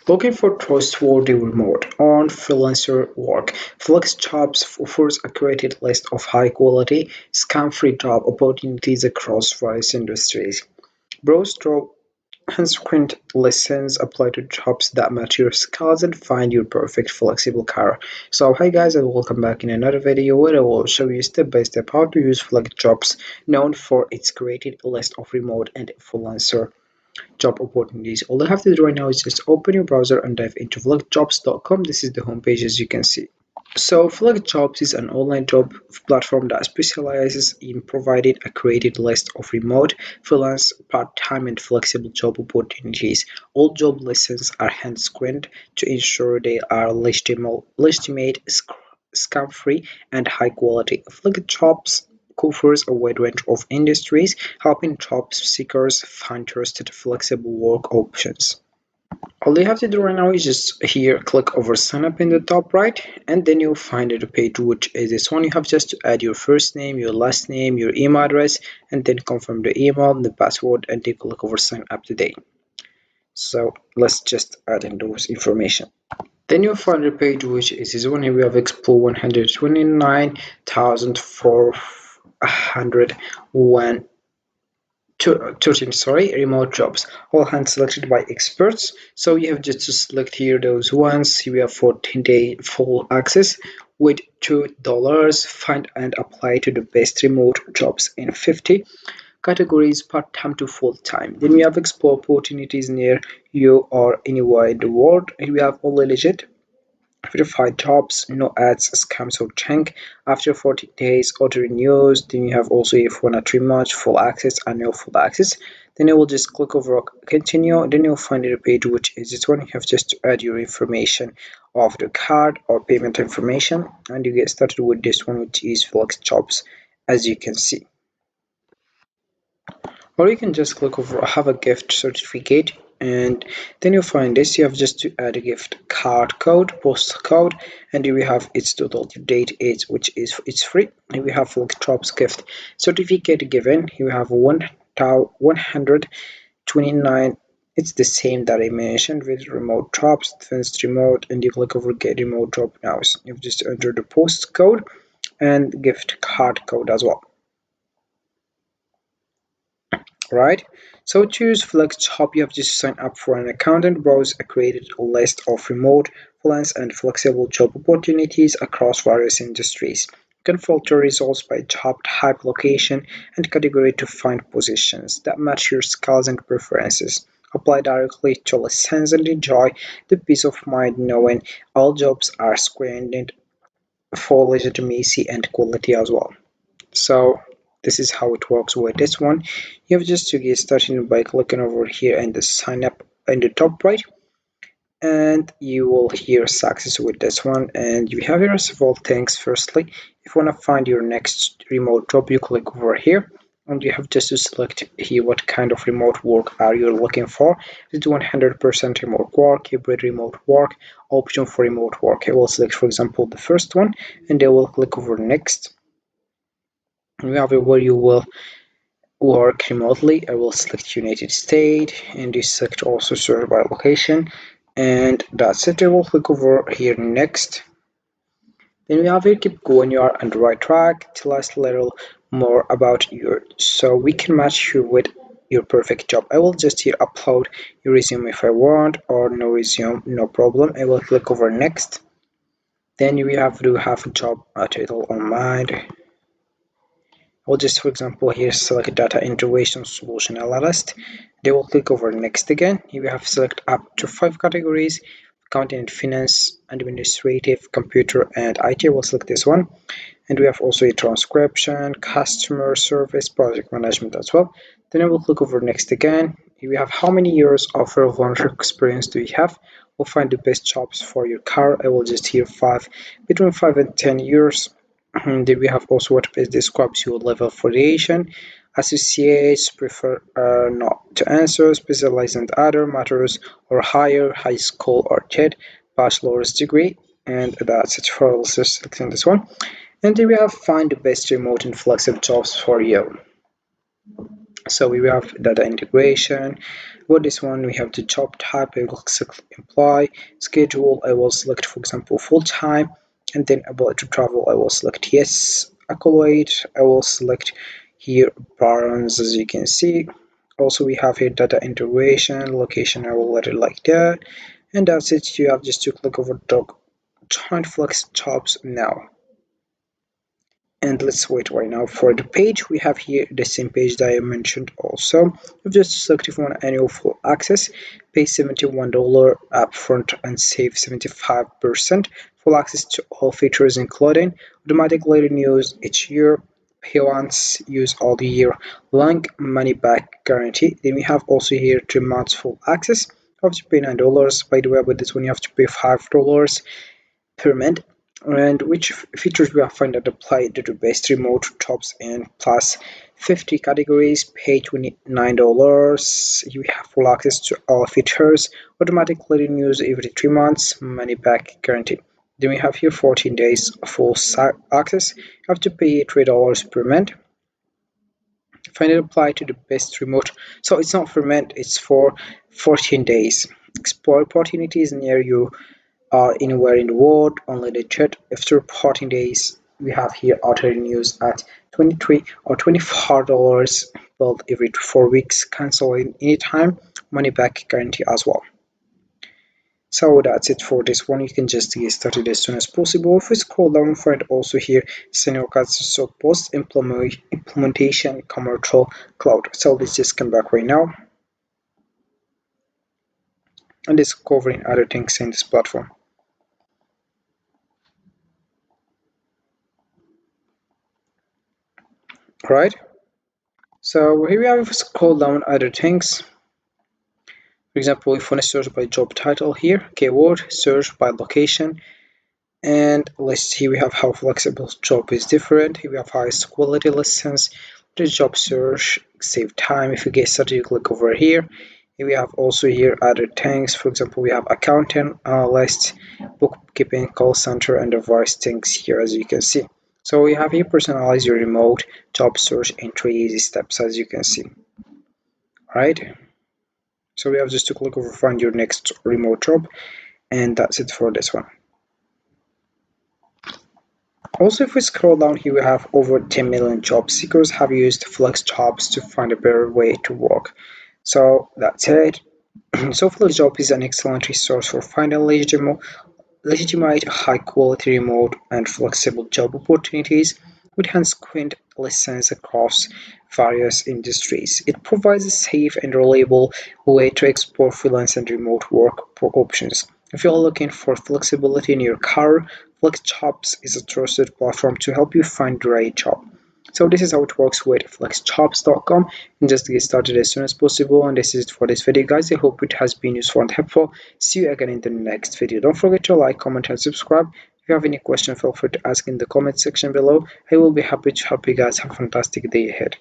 Looking for trustworthy remote on freelancer work, FlexJobs offers a curated list of high-quality, scam-free job opportunities across various industries. Browse through unscreened listens, apply to jobs that match your skills, and find your perfect flexible career. So, hi guys, and welcome back in another video where I will show you step by step how to use FlexJobs, known for its curated list of remote and freelancer job opportunities. All you have to do right now is just open your browser and dive into flexjobs.com. This is the homepage as you can see. So FlexJobs is an online job platform that specializes in providing a curated list of remote, freelance, part-time, and flexible job opportunities. All job listings are hand-screened to ensure they are legitimate, scam-free, and high quality. FlexJobs covers a wide range of industries, helping job seekers find trusted, flexible work options. All you have to do right now is just here click over sign up in the top right, and then you'll find the page, which is this one. You have just to add your first name, your last name, your email address, and then confirm the email, the password, and then click over sign up today. So let's just add in those information. Then you'll find the page, which is this one. Here we have explore 129,401 13, remote jobs, all hand selected by experts. So you have just to select here those ones. We have 14-day full access with $2. Find and apply to the best remote jobs in 50 categories, part-time to full-time. Then we have explore opportunities near you or anywhere in the world. Here we have only legit verified jobs, no ads, scams, or junk. After 40 days, auto renews. Then you have also if you want 3 months full access, annual full access. Then you will just click over continue. Then you'll find a page, which is this one. You have just to add your information of the card or payment information, and you get started with this one, which is FlexJobs, as you can see. Or you can just click over have a gift certificate, and then you'll find this. You have just to add a gift card code, post code, and here we have its total date is, which is it's free. Here we have FlexJobs gift certificate given. Here we have 129. It's the same that I mentioned with remote jobs, advanced remote, and you click over get remote job now. So you've just entered the post code and gift card code as well. Right, so choose FlexJob. You have just sign up for an account and browse a created list of remote, freelance, and flexible job opportunities across various industries. You can filter results by job type, location, and category to find positions that match your skills and preferences. Apply directly to listens and enjoy the peace of mind knowing all jobs are screened for legitimacy and quality as well. So this is how it works with this one. You have just to get started by clicking over here and the sign up in the top right, and you will hear success with this one. And you have here several things. Firstly, if you want to find your next remote job, you click over here, and you have just to select here what kind of remote work are you looking for. Is it 100% remote work, hybrid remote work, option for remote work? I will select, for example, the first one, and I will click over next. We have where you will work remotely. I will select United States, and you select also serve by location, and that's it. I will click over here next. Then we have here keep going, you are on the right track. Tell us a little more about you so we can match you with your perfect job. I will just here upload your resume if I want, or no resume, no problem. I will click over next. Then we have to have a job title on mind. We'll just, for example, here select data integration solution analyst. They will click over next again. Here we have select up to 5 categories: accounting and finance, administrative, computer, and IT. We'll select this one. And we have also a transcription, customer service, project management as well. Then I will click over next again. Here we have how many years of volunteer experience do you have. We'll find the best jobs for your car. I will just here 5, between 5 and 10 years. Then we have also what best describes your level of variation. Associates prefer not to answer, specialize in other matters, or higher, high school or TED, bachelor's degree, and that's it for also selecting this one. And then we have find the best remote and flexible jobs for you. So we have data integration. For this one, we have the job type. I will select employ, schedule. I will select, for example, full time, and then about to travel. I will select yes. Accolade. I will select here parents, as you can see. Also, we have here data integration. Location. I will let it like that, and that's it. You have just to click over doc. Join Flex Jobs now. And let's wait right now for the page. We have here the same page that I mentioned also. We've just selected for an annual full access, pay $71 upfront and save 75%. Full access to all features including automatically renews each year, pay once, use all the year long, money back guarantee. Then we have also here 3 months full access. You have to pay $9. By the way, with this one you have to pay $5 pyramid, and which features we have found that apply to the best remote jobs and plus 50 categories, pay $29. You have full access to all features, automatically renews every 3 months, money back guarantee. Then we have here 14 days full access. You have to pay $3 per month. Find it apply to the best remote. So it's not for month, it's for 14 days. Explore opportunities near you or anywhere in the world, only the chat. After 14 days, we have here auto renews at 23 or $24 billed every 4 weeks, cancel in anytime, money back guarantee as well. So that's it for this one. You can just get started as soon as possible. If we scroll down, find also here senior cuts so post implementation commercial cloud. So let's just come back right now and discovering other things in this platform. Right? So here we have, if we scroll down other things. For example, if we want to search by job title here, keyword, search by location, and let's see, we have how flexible job is different. Here we have highest quality listens, the job search, save time. If you get started, you click over here. Here we have also here other things. For example, we have accountant, analyst, bookkeeping, call center, and the various things here, as you can see. So we have here personalize your remote job search in 3 easy steps, as you can see. Right? So we have just to click over find your next remote job, and that's it for this one. Also, if we scroll down here, we have over 10 million job seekers have used FlexJobs to find a better way to work. So that's it. So FlexJob is an excellent resource for finding legitimate, high-quality remote and flexible job opportunities with hand-screened lessons across various industries. It provides a safe and reliable way to explore freelance and remote work options. If you're looking for flexibility in your career, FlexJobs is a trusted platform to help you find the right job. So this is how it works with flexjobs.com, and just get started as soon as possible. And this is it for this video, guys. I hope it has been useful and helpful. See you again in the next video. Don't forget to like, comment, and subscribe. If you have any question, feel free to ask in the comment section below. I will be happy to help you guys. Have a fantastic day ahead.